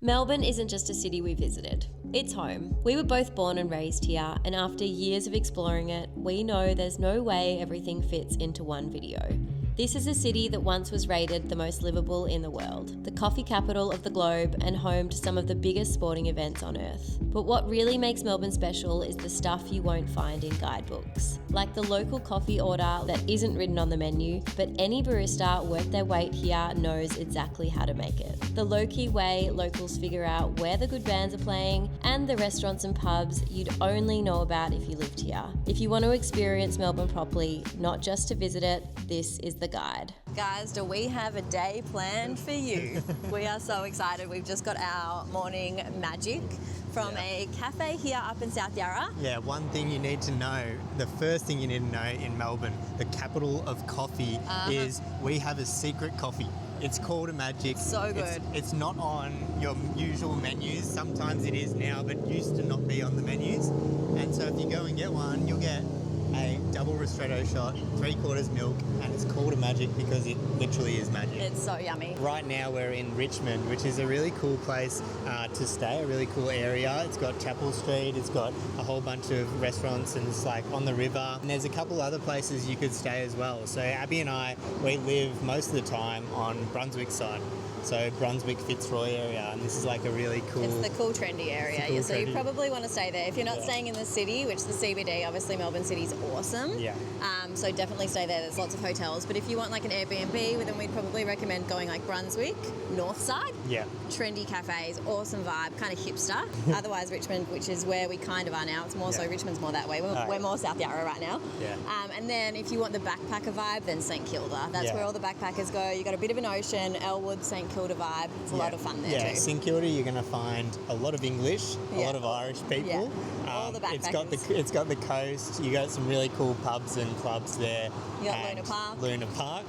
Melbourne isn't just a city we visited, it's home. We were both born and raised here, and after years of exploring it, we know there's no way everything fits into one video. This is a city that once was rated the most livable in the world, the coffee capital of the globe and home to some of the biggest sporting events on earth. But what really makes Melbourne special is the stuff you won't find in guidebooks. Like the local coffee order that isn't written on the menu, but any barista worth their weight here knows exactly how to make it. The low-key way locals figure out where the good bands are playing, and the restaurants and pubs you'd only know about if you lived here. If you want to experience Melbourne properly, not just to visit it, this is the guide. Guys, do we have a day planned for you? We are so excited. We've just got our morning magic from a cafe here up in South Yarra. Yeah, one thing you need to know, the first thing you need to know in Melbourne, the capital of coffee, is we have a secret coffee. It's called a magic. So good. It's not on your usual menus. Sometimes it is now, but used to not be on the menus. And so if you go and get one, you'll get a double ristretto shot, 3/4 milk, and it's called a magic because it literally is magic. It's so yummy. Right now we're in Richmond, which is a really cool place to stay, a really cool area. It's got Chapel Street, it's got a whole bunch of restaurants, and it's like on the river. And there's a couple other places you could stay as well. So Abby and I, we live most of the time on Brunswick side. So Brunswick, Fitzroy area, and this is like a really cool... It's the cool trendy area, cool so trendy. you probably want to stay there. If you're not staying in the city, which the CBD, obviously Melbourne City's awesome. Yeah. So definitely stay there, there's lots of hotels. But if you want like an Airbnb, then we'd probably recommend going like Brunswick, north side. Yeah. Trendy cafes, awesome vibe, kind of hipster. Otherwise Richmond, which is where we kind of are now, it's more so Richmond's more that way. We're more South Yarra right now. Yeah. And then if you want the backpacker vibe, then St Kilda. That's where all the backpackers go. You got a bit of an ocean, Elwood, St Kilda vibe. It's a lot of fun there too. St Kilda, you're going to find a lot of English, a lot of Irish people. All the backpackers. It's got the coast. You got some really cool pubs and clubs there. You got Luna Park. Luna Park.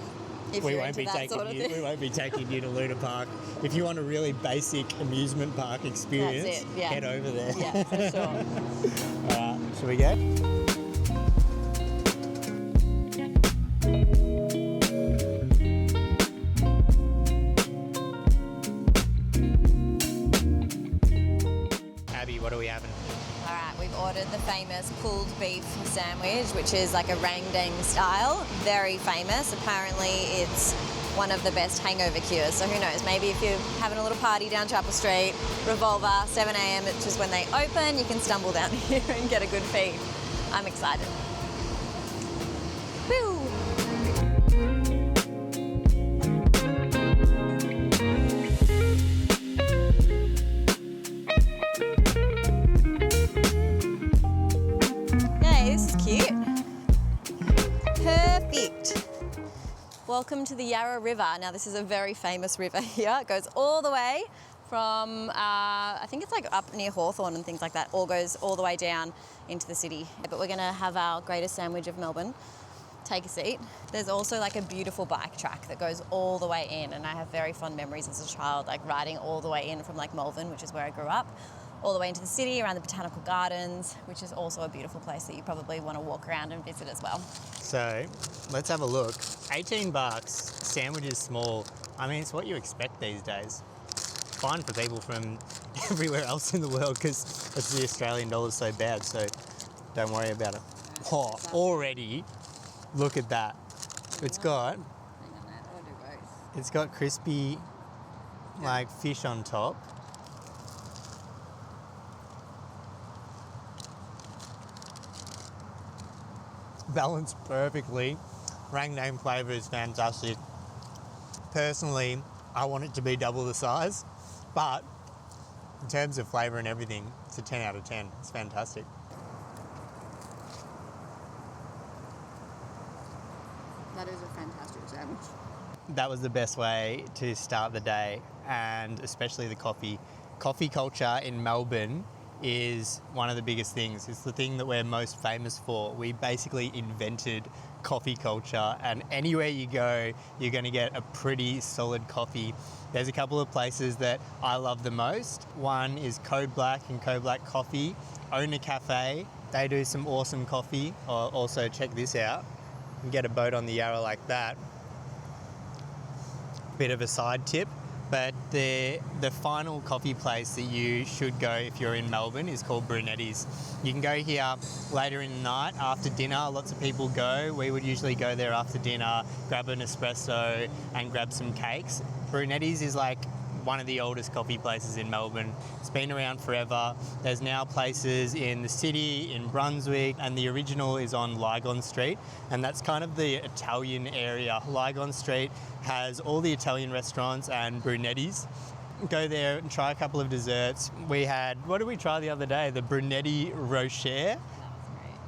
We won't be taking you to Luna Park. If you want a really basic amusement park experience, head over there. Yeah, for sure. All right, shall we go? Abby, what are we having? All right, we've ordered the famous pulled beef sandwich, which is like a rang-dang style. Very famous. Apparently it's one of the best hangover cures. So who knows, maybe if you're having a little party down Chapel Street, Revolver, 7 a.m, which is when they open, you can stumble down here and get a good feed. I'm excited. Woo! Welcome to the Yarra River. Now this is a very famous river here. It goes all the way from, I think it's like up near Hawthorn and things like that, all goes all the way down into the city. But we're gonna have our greatest sandwich of Melbourne. Take a seat. There's also like a beautiful bike track that goes all the way in, and I have very fond memories as a child, like riding all the way in from like Melbourne, which is where I grew up, all the way into the city, around the Botanical Gardens, which is also a beautiful place that you probably want to walk around and visit as well. So let's have a look. 18 bucks, sandwich is small. I mean, it's what you expect these days. Fine for people from everywhere else in the world because it's the Australian dollar so bad, so don't worry about it. Oh, already, look at that. It's got crispy like fish on top. Balanced perfectly. Rang-dang flavour is fantastic. Personally, I want it to be double the size, but in terms of flavour and everything, it's a 10 out of 10. It's fantastic. That is a fantastic sandwich. That was the best way to start the day, and especially the coffee. Coffee culture in Melbourne is one of the biggest things. It's the thing that we're most famous for. We basically invented coffee culture, and anywhere you go, you're going to get a pretty solid coffee. There's a couple of places that I love the most. One is Code Black and Code Black Coffee. Owner Cafe, they do some awesome coffee. Also, check this out. You can get a boat on the Yarra like that. Bit of a side tip, but the final coffee place that you should go if you're in Melbourne is called Brunetti's. You can go here later in the night after dinner. Lots of people go. We would usually go there after dinner, grab an espresso and grab some cakes. Brunetti's is like one of the oldest coffee places in Melbourne. It's been around forever. There's now places in the city, in Brunswick, and the original is on Lygon Street, and that's kind of the Italian area. Lygon Street has all the Italian restaurants and Brunetti's. Go there and try a couple of desserts. We had, what did we try the other day? The Brunetti Rocher.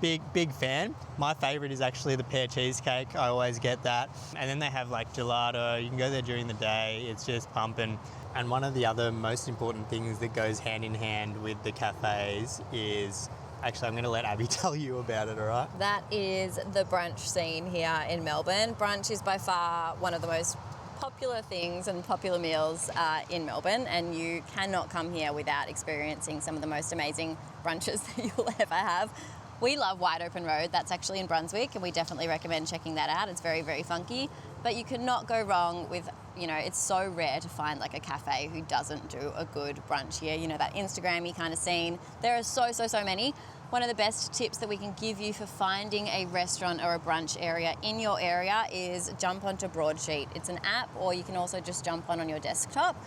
Big fan. My favourite is actually the pear cheesecake. I always get that. And then they have like gelato. You can go there during the day. It's just pumping. And one of the other most important things that goes hand in hand with the cafes is, actually I'm going to let Abby tell you about it, all right? That is the brunch scene here in Melbourne. Brunch is by far one of the most popular things and popular meals in Melbourne, and you cannot come here without experiencing some of the most amazing brunches that you'll ever have. We love Wide Open Road. That's actually in Brunswick, and we definitely recommend checking that out. It's very, very funky, but you cannot go wrong with, you know, it's so rare to find like a cafe who doesn't do a good brunch here. You know, that Instagram-y kind of scene. There are so many. One of the best tips that we can give you for finding a restaurant or a brunch area in your area is jump onto Broadsheet. It's an app, or you can also just jump on your desktop.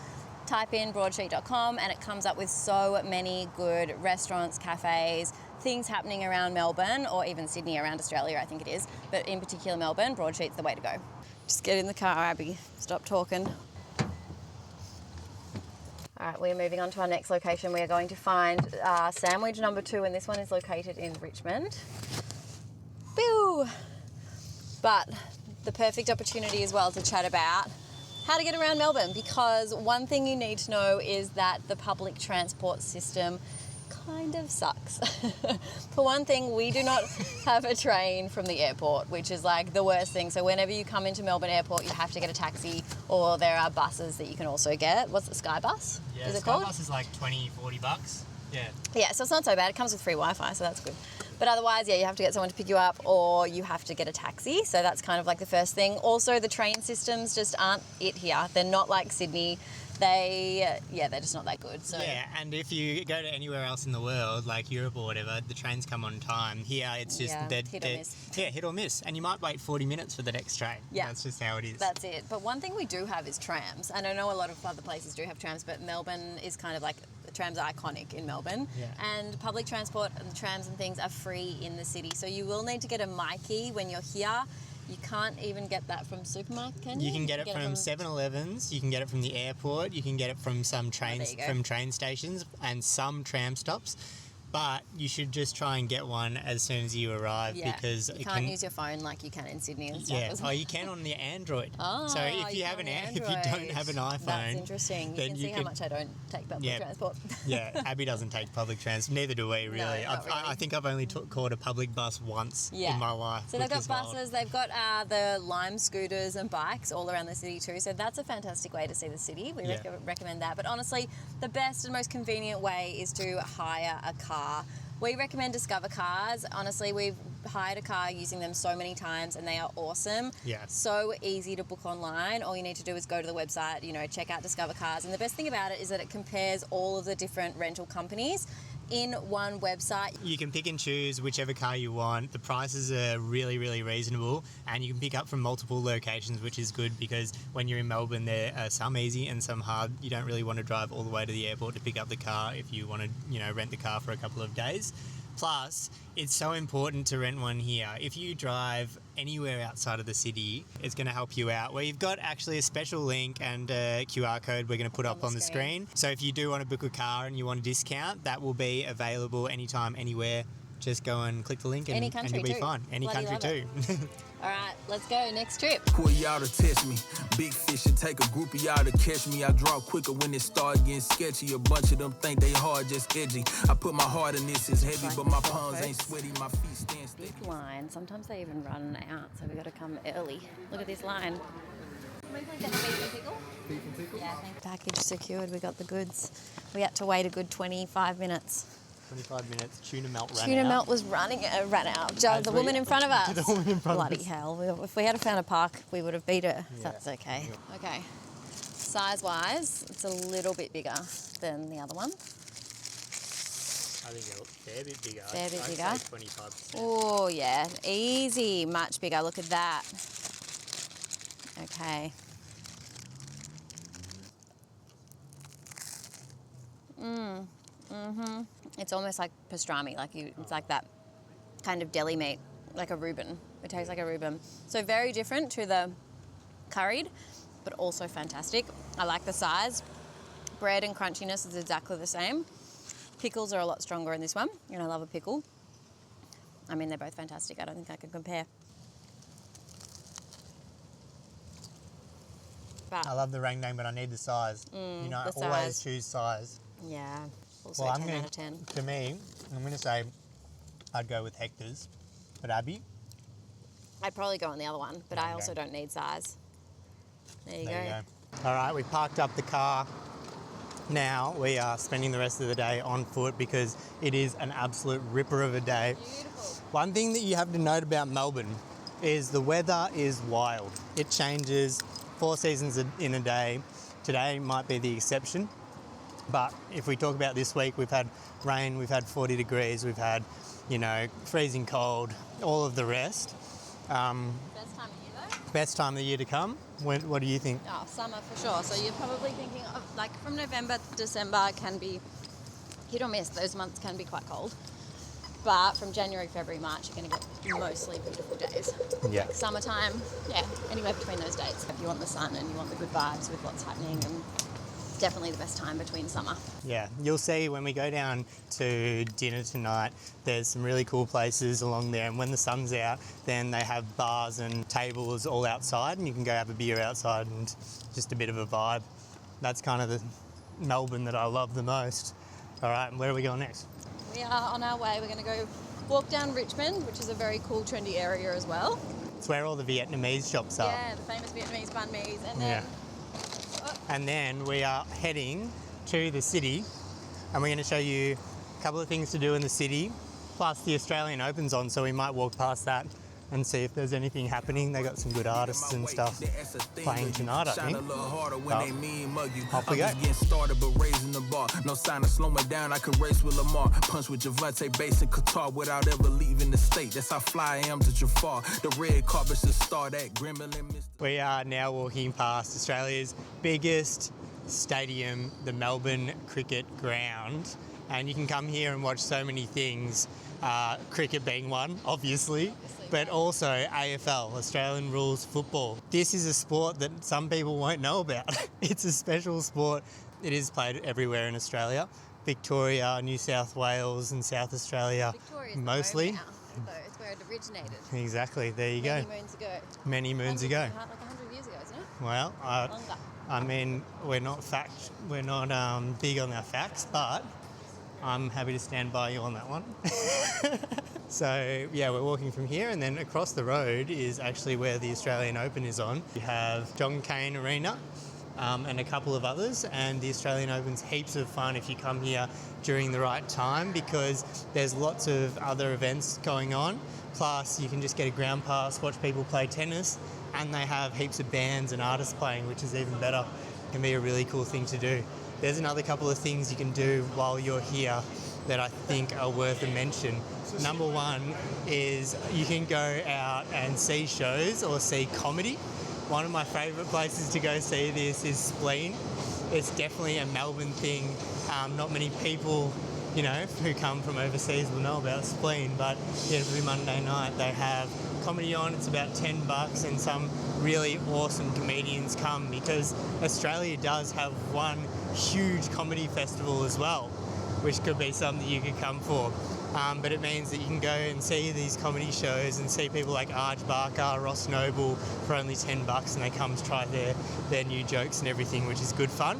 Type in broadsheet.com and it comes up with so many good restaurants, cafes, things happening around Melbourne, or even Sydney, around Australia I think it is, but in particular Melbourne, Broadsheet's the way to go. Just get in the car, Abby. Stop talking. All right, we're moving on to our next location. We are going to find sandwich number 2, and this one is located in Richmond. Boo! But the perfect opportunity as well to chat about how to get around Melbourne, because one thing you need to know is that the public transport system kind of sucks. For one thing, we do not have a train from the airport, which is like the worst thing. So whenever you come into Melbourne Airport, you have to get a taxi, or there are buses that you can also get. What's the Sky Bus? Yeah, is it Sky called? Bus is like $20-$40. Yeah. Yeah, so it's not so bad. It comes with free Wi-Fi, so that's good. But otherwise, yeah, you have to get someone to pick you up, or you have to get a taxi. So that's kind of like the first thing. Also, the train systems just aren't it here. They're not like Sydney. They're just not that good. So yeah, and if you go to anywhere else in the world, like Europe or whatever, the trains come on time. Here, it's just hit or miss. Yeah, hit or miss, and you might wait 40 minutes for the next train. Yeah, that's just how it is. That's it. But one thing we do have is trams, and I know a lot of other places do have trams, but Melbourne is kind of like, the trams are iconic in Melbourne. Yeah. And public transport and trams and things are free in the city, so you will need to get a Myki when you're here. You can't even get that from supermarket, can you? You can get it from 7-Elevens, you can get it from the airport, you can get it from some trains, from train stations and some tram stops. But you should just try and get one as soon as you arrive, because you can't use your phone like you can in Sydney and stuff. Yeah, you can on the Android. Oh, so if you have if you don't have an iPhone, that's interesting. You can see how much I don't take public transport. Yeah, Abby doesn't take public transport. Neither do we, really. No, not really. I think I've only caught a public bus once in my life. So they've got buses, they've got the Lime scooters and bikes all around the city too. So that's a fantastic way to see the city. We recommend that. But honestly, the best and most convenient way is to hire a car. We recommend Discover Cars. Honestly, we've hired a car using them so many times, and they are awesome. Yeah. So easy to book online. All you need to do is go to the website, check out Discover Cars. And the best thing about it is that it compares all of the different rental companies in one website. You can pick and choose whichever car you want. The prices are really, really reasonable, and you can pick up from multiple locations, which is good, because when you're in Melbourne, there are some easy and some hard. You don't really want to drive all the way to the airport to pick up the car if you want to, rent the car for a couple of days. Plus, it's so important to rent one here. If you drive anywhere outside of the city, it's going to help you out. We've got actually a special link and a QR code we're going to put up on the screen. So if you do want to book a car and you want a discount, that will be available anytime, anywhere. Just go and click the link and you'll be fine. Any country too. All right, let's go. Next trip. Pull y'all to test me. Big fish and take a group of y'all to catch me. I draw quicker when it start getting sketchy. A bunch of them think they hard, just edgy. I put my heart in this, it's heavy, but my palms ain't sweaty. My feet stand steady. Big line. Sometimes they even run out, so we've got to come early. Look at this line. Can we please get the beef and pickle? Beef and pickle? Yeah, thanks. Package secured. We got the goods. We had to wait a good 25 minutes. 25 minutes, tuna melt ran out. Tuna melt was ran out. The woman in front of us. The woman in front Bloody of us. hell. If we had found a park, we would have beat her. Yeah. That's okay. Yeah. Okay. Size-wise, it's a little bit bigger than the other one. I think a fair bit bigger. Fair bit bigger. I'd say 25%. Oh, yeah. Easy. Much bigger. Look at that. Okay. It's almost like pastrami. It's like that kind of deli meat, like a Reuben. It tastes like a Reuben. So very different to the curried, but also fantastic. I like the size. Bread and crunchiness is exactly the same. Pickles are a lot stronger in this one, and I love a pickle. I mean, they're both fantastic. I don't think I can compare. But, I love the rendang, but I need the size. You know, I the always size. choose size. yeah, also Well, 10 out of 10. To me, I'm going to say I'd go with Hector's. But Abby? I'd probably go on the other one, but I Okay. also don't need size. There you There go. you go. All right, we parked up the car. Now we are spending the rest of the day on foot because it is an absolute ripper of a day. Beautiful. One thing that you have to note about Melbourne is the weather is wild. It changes 4 seasons in a day. Today might be the exception. But if we talk about this week, we've had rain, we've had 40 degrees, we've had, freezing cold, all of the rest. Best time of year though? Best time of the year to come. What do you think? Oh, summer for sure. So you're probably thinking of from November to December can be hit or miss. Those months can be quite cold. But from January, February, March, you're going to get mostly beautiful days. Yeah. Summertime, anywhere between those dates. If you want the sun and you want the good vibes with what's happening, and definitely the best time between summer. Yeah, you'll see when we go down to dinner tonight, there's some really cool places along there, and when the sun's out, then they have bars and tables all outside, and you can go have a beer outside and just a bit of a vibe. That's kind of the Melbourne that I love the most. All right, and where are we going next? We are on our way. We're going to go walk down Richmond, which is a very cool, trendy area as well. It's where all the Vietnamese shops are. Yeah, the famous Vietnamese banh mi's. And then And then we are heading to the city, and we're going to show you a couple of things to do in the city. Plus the Australian Open's on, so we might walk past that and see if there's anything happening. They got some good artists and stuff playing tonight, I think. Off we go. Getting started, but raising the bar. No sign of slowing down. I could race with Lamar. Punch with Javante, bass in Qatar without ever leaving the state. That's how fly I am to Jafar. The red carpet should start at Gremlin. We are now walking past Australia's biggest stadium, the Melbourne Cricket Ground. And you can come here and watch so many things, cricket being one, obviously, but also AFL, Australian Rules Football. This is a sport that some people won't know about. It's a special sport. It is played everywhere in Australia. Victoria, New South Wales and South Australia Victoria's mostly. the home now, though. It's where it originated. Exactly, there you go. Many moons ago. Many moons ago. Like 100 years ago, isn't it? Well, Longer. I mean, we're not big on our facts, but I'm happy to stand by you on that one. So, yeah, we're walking from here, and then across the road is actually where the Australian Open is on. You have John Cain Arena and a couple of others, and the Australian Open's heaps of fun if you come here during the right time because there's lots of other events going on. Plus, you can just get a ground pass, watch people play tennis, and they have heaps of bands and artists playing, which is even better. It can be a really cool thing to do. There's another couple of things you can do while you're here that I think are worth a mention. Number one is you can go out and see shows or see comedy. One of my favourite places to go see this is Spleen. It's definitely a Melbourne thing. Not many people, who come from overseas will know about Spleen, but every Monday night they have comedy on. It's about $10 and some really awesome comedians come because Australia does have one huge comedy festival as well, which could be something you could come for. But it means that you can go and see these comedy shows and see people like Arj Barker, Ross Noble for only $10 and they come to try their new jokes and everything, which is good fun.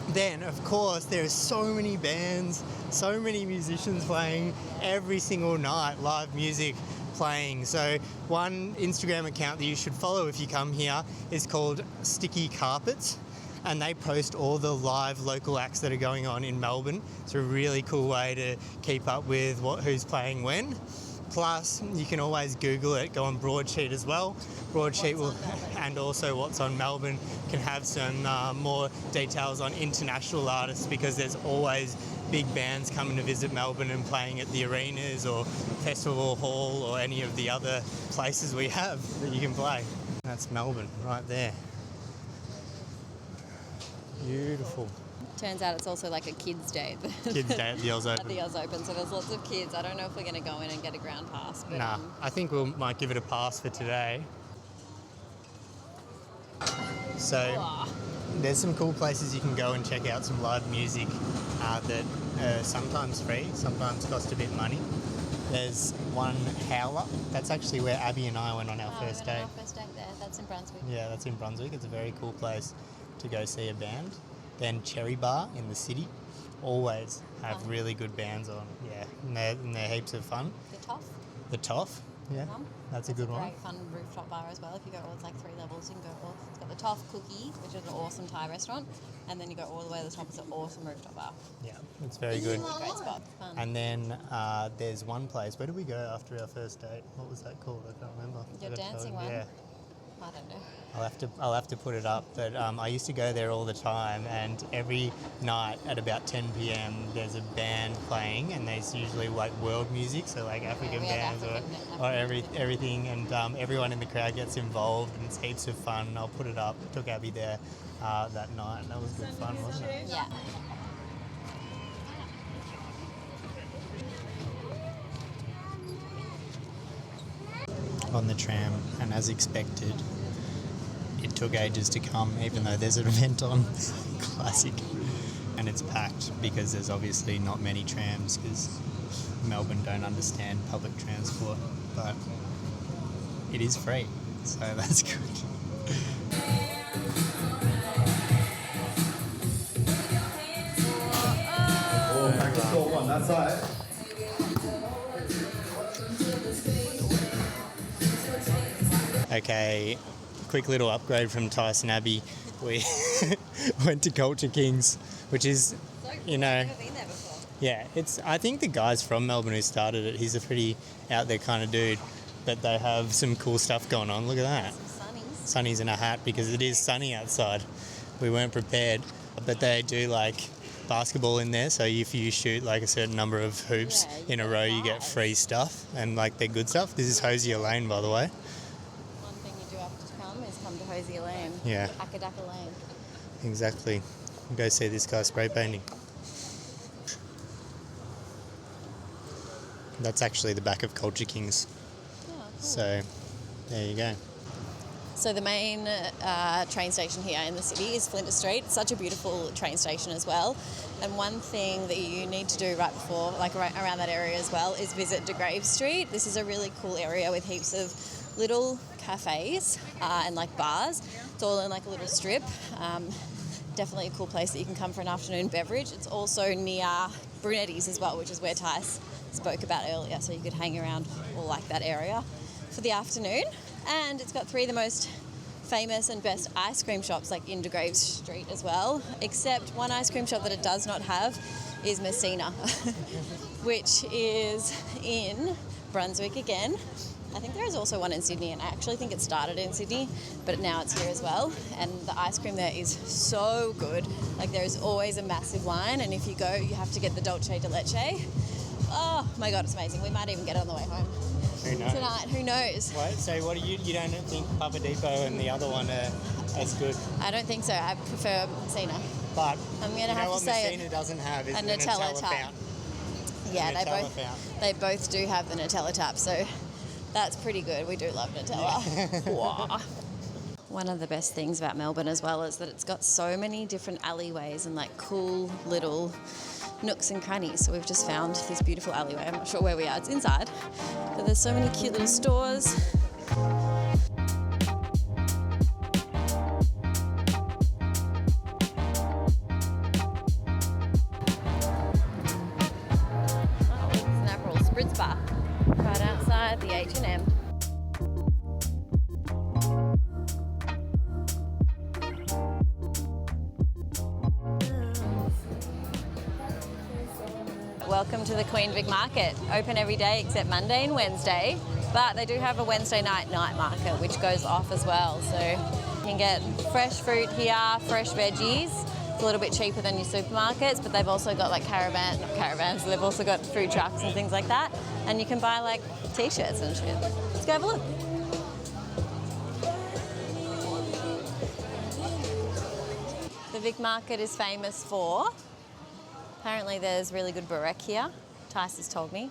Then, of course, there are so many bands, so many musicians playing every single night, live music playing. So one Instagram account that you should follow if you come here is called Sticky Carpets, and they post all the live local acts that are going on in Melbourne. It's a really cool way to keep up with who's playing when. Plus, you can always Google it, go on Broadsheet as well. Broadsheet will, and also What's on Melbourne can have some more details on international artists, because there's always big bands coming to visit Melbourne and playing at the arenas or Festival Hall or any of the other places we have that you can play. That's Melbourne right there. Beautiful. Turns out it's also like a kids' day. Kids' day at the Oz Open. At the Oz Open, so there's lots of kids. I don't know if we're going to go in and get a ground pass. But, Nah, I think we might give it a pass for today. So there's some cool places you can go and check out some live music that are sometimes free, sometimes cost a bit of money. There's one Howler. That's actually where Abby and I went on our first day. Our first day there. That's in Brunswick. Yeah, that's in Brunswick. It's a very cool place to go see a band. Then Cherry Bar in the city. Always have really good bands on. Yeah, and they're heaps of fun. The Toff. The Toff. Yeah, that's a good one. Great fun rooftop bar as well. If you go, it's like 3 levels you can go for. It's got the Toff Cookie, which is an awesome Thai restaurant, and then you go all the way to the top. It's an awesome rooftop bar. Yeah, it's very good. Great spot. Fun. And then there's one place. Where did we go after our first date? What was that called? I can't remember. Your dancing one? Yeah. I don't know. I'll have to put it up. But I used to go there all the time, and every night at about 10 p.m. there's a band playing, and there's usually like world music, so like African bands or everything, and everyone in the crowd gets involved, and it's heaps of fun. I'll put it up. Took Abby there that night, and that was good fun, wasn't it? Yeah. On the tram, and as expected, it took ages to come, even though there's an event on. Classic. And it's packed because there's obviously not many trams, because Melbourne don't understand public transport, but it is free, so that's good. Oh, practice score 1, that's right. Okay, quick little upgrade from Tyson Abbey. We went to Culture Kings, which is, you know, I've never been there before. yeah, I think the guy's from Melbourne who started it. He's a pretty out there kind of dude, but they have some cool stuff going on. Look at that. Some sunnies. Sunny's in a hat because it is sunny outside. We weren't prepared, but they do like basketball in there, so if you shoot like a certain number of hoops in a row, you get free stuff, and like they're good stuff. This is Hosier Lane, by the way. One thing you do have to come to Hosier Lane. Yeah. Akadaka Lane. Exactly. Go see this guy spray painting. That's actually the back of Culture Kings. Oh, cool. So there you go. So the main train station here in the city is Flinders Street. It's such a beautiful train station as well. And one thing that you need to do right before, like right around that area as well, is visit De Grave Street. This is a really cool area with heaps of little cafes and like bars. It's all in like a little strip. Definitely a cool place that you can come for an afternoon beverage. It's also near Brunetti's as well, which is where Tice spoke about earlier. So you could hang around all like that area for the afternoon. And it's got 3 of the most famous and best ice cream shops like in De Grave Street as well, except one ice cream shop that it does not have is Messina, which is in Brunswick again. I think there is also one in Sydney, and I actually think it started in Sydney, but now it's here as well. And the ice cream there is so good. Like there is always a massive line, and if you go, you have to get the Dolce de Leche. Oh my God, it's amazing. We might even get it on the way home. Who knows? Tonight, who knows? What? So what do you don't think Papa Depot and the other one are as good? I don't think so. I prefer Messina. But I'm gonna you know have what to say Messina doesn't have is a the Nutella Nutella tap. fountain. Yeah, Nutella they both do have the Nutella tap, so that's pretty good. We do love Nutella. Wah. One of the best things about Melbourne as well is that it's got so many different alleyways and like cool little nooks and crannies. So we've just found this beautiful alleyway. I'm not sure where we are. It's inside, but there's so many cute little stores. Spritz bar right outside the H&M. Welcome to the Queen Vic Market. Open every day except Monday and Wednesday, but they do have a Wednesday night market which goes off as well. So you can get fresh fruit here, fresh veggies. It's a little bit cheaper than your supermarkets, but they've also got like not caravans, they've also got food trucks and things like that. And you can buy like t-shirts and shit. Let's go have a look. The Vic Market is famous for, apparently there's really good burek here, Tice has told me.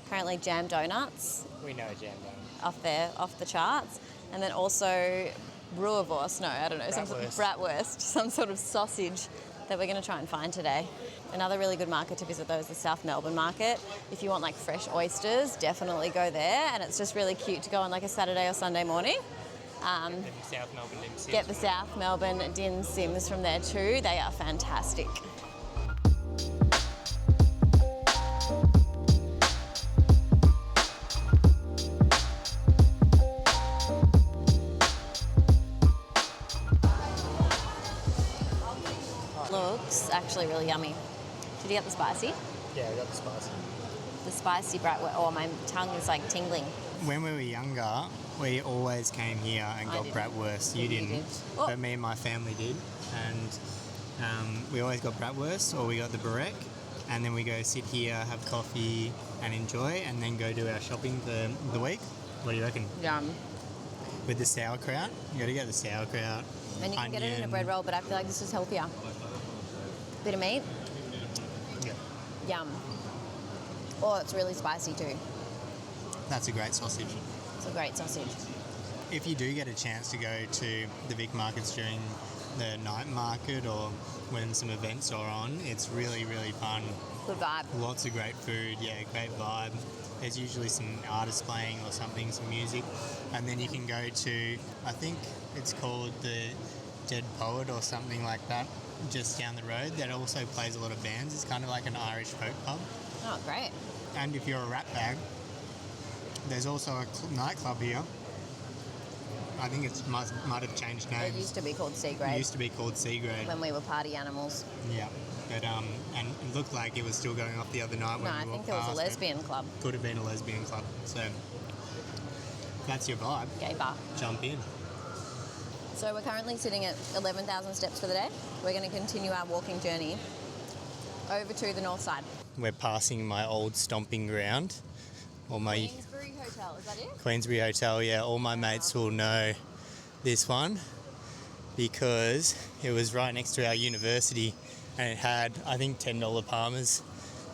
Apparently jam donuts. We know jam donuts. Off the charts. And then also Bratwurst, some sort of bratwurst, some sort of sausage that we're going to try and find today. Another really good market to visit though is the South Melbourne Market. If you want like fresh oysters, definitely go there, and it's just really cute to go on like a Saturday or Sunday morning. Get the South Melbourne dim sims from there too. They are fantastic. Looks actually really yummy. Did you get the spicy? Yeah, I got the spicy. The spicy bratwurst. Oh, my tongue is like tingling. When we were younger, we always came here and got bratwurst. You didn't, Oh. but me and my family did. And we always got bratwurst, or we got the burek, and then we go sit here, have coffee, and enjoy, and then go do our shopping for the week. What do you reckon? Yum. With the sauerkraut, you got to get the sauerkraut. And you can get it in a bread roll, but I feel like this is healthier. Bit of meat. Yeah. Yum. Oh, it's really spicy too. That's a great sausage. It's a great sausage. If you do get a chance to go to the Vic markets during the night market or when some events are on, it's really, really fun. Good vibe. Lots of great food, yeah, great vibe. There's usually some artists playing or something, some music. And then you can go to, I think it's called the Dead Poet or something like that, just down the road, that also plays a lot of bands. It's kind of like an Irish folk pub. Oh, great. And if you're a rat bag, there's also a nightclub here. I think it might have changed names. It used to be called C Grade. It used to be called C Grade. When we were party animals. Yeah, but and it looked like it was still going off the other night when No, we I walked think it was a past lesbian club. Could have been a lesbian club. So if that's your vibe. Gay bar. Jump in. So we're currently sitting at 11,000 steps for the day. We're going to continue our walking journey over to the north side. We're passing my old stomping ground. Or my Queensbury Hotel, is that it? Queensbury Hotel, yeah. All my mates will know this one because it was right next to our university and it had, I think, $10 Palmers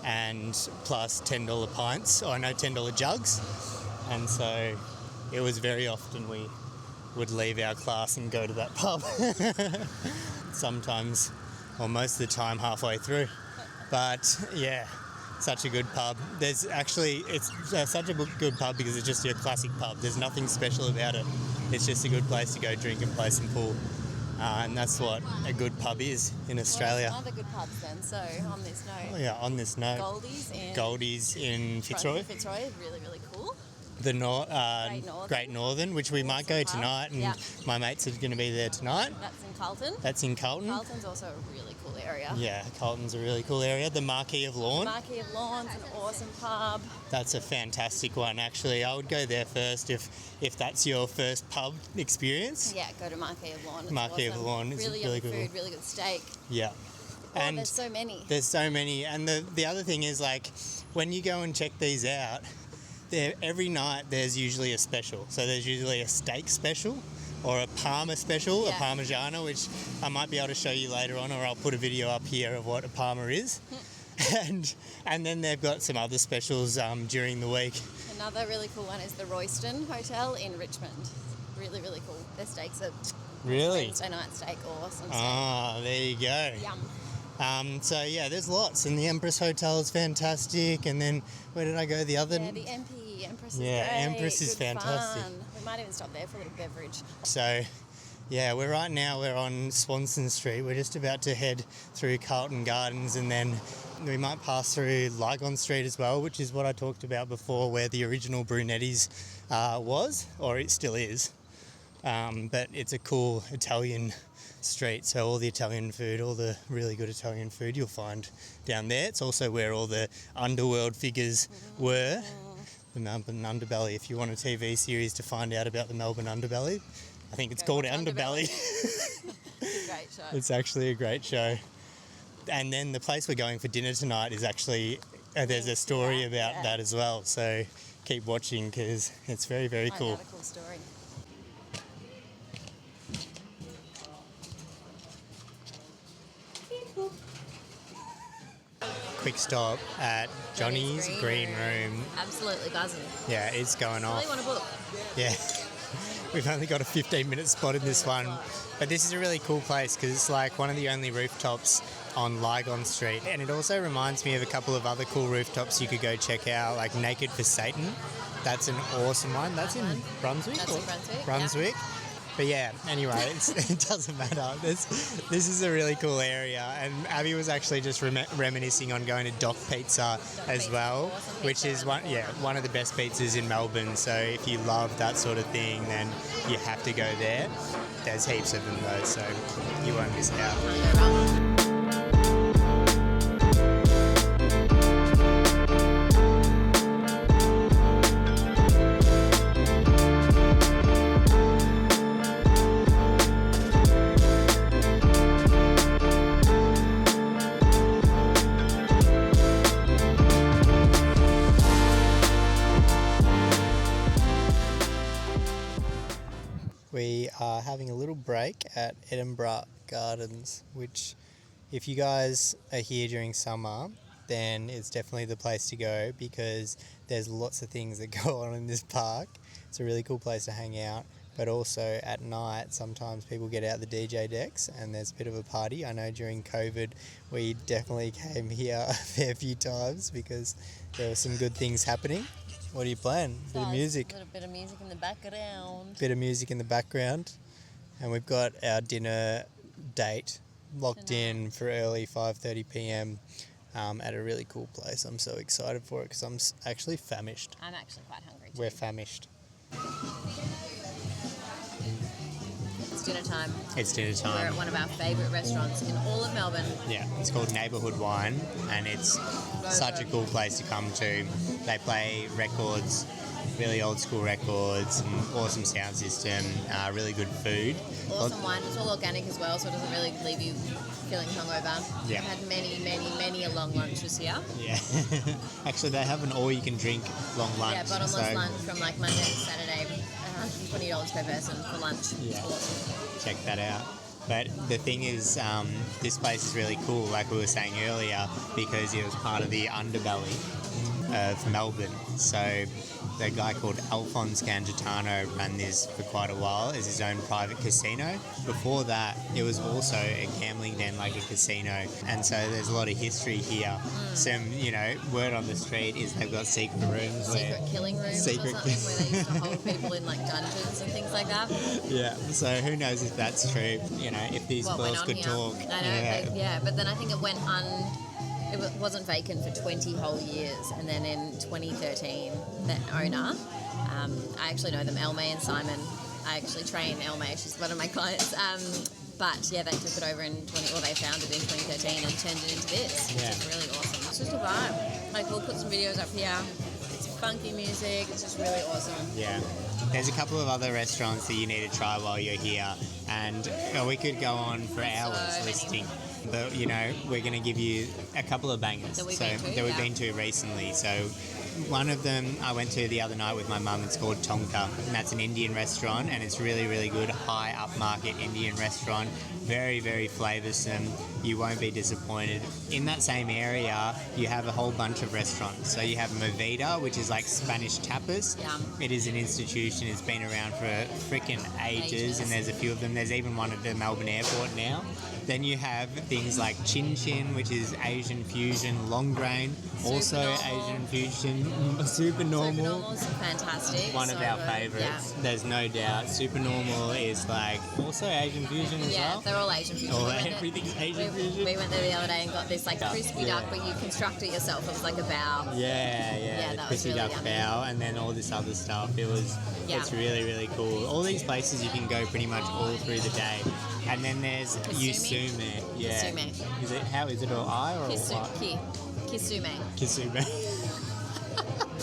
and plus $10 pints, or no, $10 jugs. And so it was very often we would leave our class and go to that pub. Sometimes, or most of the time, halfway through. But yeah, such a good pub. There's actually, it's such a good pub because it's just your classic pub. There's nothing special about it. It's just a good place to go drink and play some pool. And that's what a good pub is in Australia. Other good pubs then, so on this note. Oh, yeah, on this note. Goldie's in Fitzroy. Fitzroy is really, really cool. The Great Northern, which we might go tonight, and my mates are going to be there tonight. That's in Carlton. That's in Carlton. Carlton's also a really cool area. Yeah, Carlton's a really cool area. The Marquee of Lawn. Marquee of Lawn's an awesome pub. That's a fantastic one, actually. I would go there first if that's your first pub experience. Yeah, go to Marquee of Lawn. It's Marquee awesome. of Lawn is really good. Food, really good steak. Yeah. Oh, And there's so many. There's so many. And the other thing is, like, when you go and check these out, every night there's usually a special. So there's usually a steak special or a Parma special, a Parmigiano, which I might be able to show you later on, or I'll put a video up here of what a Parma is. and then they've got some other specials during the week. Another really cool one is the Royston Hotel in Richmond. Really, really cool. Their steaks are Really? Wednesday night steak, awesome steak. Ah, there you go. Yum. So yeah, there's lots, and the Empress Hotel is fantastic. And then where did I go? The other. Yeah, the Empress is great. Empress is Good fantastic. Fun. We might even stop there for a little beverage. So, yeah, we're on Swanston Street. We're just about to head through Carlton Gardens, and then we might pass through Lygon Street as well, which is what I talked about before, where the original Brunetti's was, or it still is. But it's a cool Italian street. So all the Italian food, all the really good Italian food you'll find down there. It's also where all the underworld figures were. The Melbourne Underbelly. If you want a TV series to find out about the Melbourne Underbelly, I think it's called Underbelly. It's a great show. It's actually a great show. And then the place we're going for dinner tonight is actually, there's a story about that as well. So keep watching because it's very, very cool. Another cool story. Quick stop at Johnny's Green Room. Absolutely buzzing. Yeah, it's going off. Really want to book. Yeah. We've only got a 15-minute spot in this one. But this is a really cool place because it's like one of the only rooftops on Lygon Street. And it also reminds me of a couple of other cool rooftops you could go check out, like Naked for Satan. That's an awesome one. That's in Brunswick? That's in Brunswick. Brunswick. Yeah. But yeah, anyway, it doesn't matter. This is a really cool area. And Abby was actually just reminiscing on going to Doc Pizza as well, which is one of the best pizzas in Melbourne. So if you love that sort of thing, then you have to go there. There's heaps of them though, so you won't miss out. We are having a little break at Edinburgh Gardens, which if you guys are here during summer, then it's definitely the place to go because there's lots of things that go on in this park. It's a really cool place to hang out, but also at night sometimes people get out the DJ decks and there's a bit of a party. I know during COVID we definitely came here a fair few times because there were some good things happening. What are you playing? Bit of music. A little bit of music in the background. Bit of music in the background. And we've got our dinner date locked in for early 5:30 p.m. At a really cool place. I'm so excited for it because I'm actually famished. I'm actually quite hungry too. We're famished. It's dinner time. It's dinner We're time. at one of our favourite restaurants in all of Melbourne. Yeah, it's called Neighbourhood Wine and it's such a cool place to come to. They play records, really old school records, and awesome sound system, really good food. Awesome wine. It's all organic as well, so it doesn't really leave you feeling hungover. Yeah. I've had many a long lunch this year. Yeah. Actually, they have an all-you-can-drink long lunch. Yeah, bottomless lunch from like Monday to Saturday, $120 per person for lunch. Yeah. It's awesome. Check that out. But the thing is, this place is really cool, like we were saying earlier, because it was part of the underbelly of Melbourne. So the guy called Alphonse Cangitano ran this for quite a while as his own private casino. Before that, it was also a gambling den, like a casino. And so there's a lot of history here. Some, word on the street is they've got secret rooms. Secret killing rooms or something where they used to hold people in like dungeons and things like that. Yeah, so who knows if that's true, if these girls could talk. I know, but then I think it went it wasn't vacant for 20 whole years, and then in 2013 the owner, I actually know them, Elme and Simon. I actually train Elme, she's one of my clients, but yeah, they took it over they found it in 2013 and turned it into this, which is really awesome. It's just a vibe. Like, we'll put some videos up here. It's funky music, it's just really awesome. Yeah. There's a couple of other restaurants that you need to try while you're here, and we could go on for hours listing. But, we're going to give you a couple of bangers that we've been to recently. So one of them I went to the other night with my mum. It's called Tonka, and that's an Indian restaurant, and it's really, really good, high upmarket Indian restaurant. Very, very flavoursome. You won't be disappointed. In that same area, you have a whole bunch of restaurants. So you have Movida, which is like Spanish tapas. Yum. It is an institution. It's been around for freaking ages, and there's a few of them. There's even one at the Melbourne airport now. Then you have things like Chin Chin, which is Asian fusion, long grain, also Asian fusion, Super Normal. Super Normal's fantastic. One of our favourites, there's no doubt. Super Normal is like also Asian fusion as well. Yeah, they're all Asian fusion. Everything's Asian fusion. We went there the other day and got this like crispy duck, but you construct it yourself. It was like a bao. Yeah, that crispy was really duck yummy. bao, and then all this other stuff. It's really, really cool. All these places you can go pretty much all through the day. And then there's Kisume. Yusume. Yeah. Kisume. Is it how is it or I or what? Kisume. Kisume.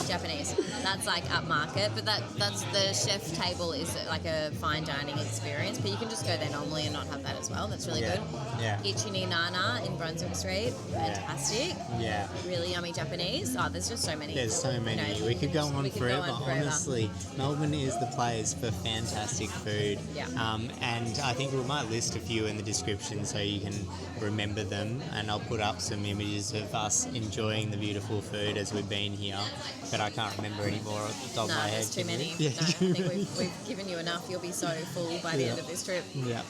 Japanese. That's like upmarket, but that's the chef table is like a fine dining experience. But you can just go there normally and not have that as well. That's really good. Yeah. Ichini Nana in Brunswick Street, fantastic. Yeah. Really yummy Japanese. Oh, there's just so many. There's so many. You know, we could go on we could forever. go on forever. Honestly, Melbourne is the place for fantastic food. Yeah. And I think we might list a few in the description so you can remember them. And I'll put up some images of us enjoying the beautiful food as we've been here. But I can't remember any more off the top of No, my head. there's too many. Yeah, No, I think we've given you enough. You'll be so full by the end of this trip. Yeah.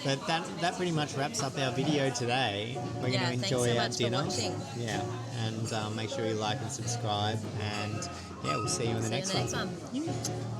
But that pretty much wraps up our video today. We're going to enjoy our dinner. Thanks so much for watching. Yeah. And make sure you like and subscribe. And yeah, we'll see you in the next one. one.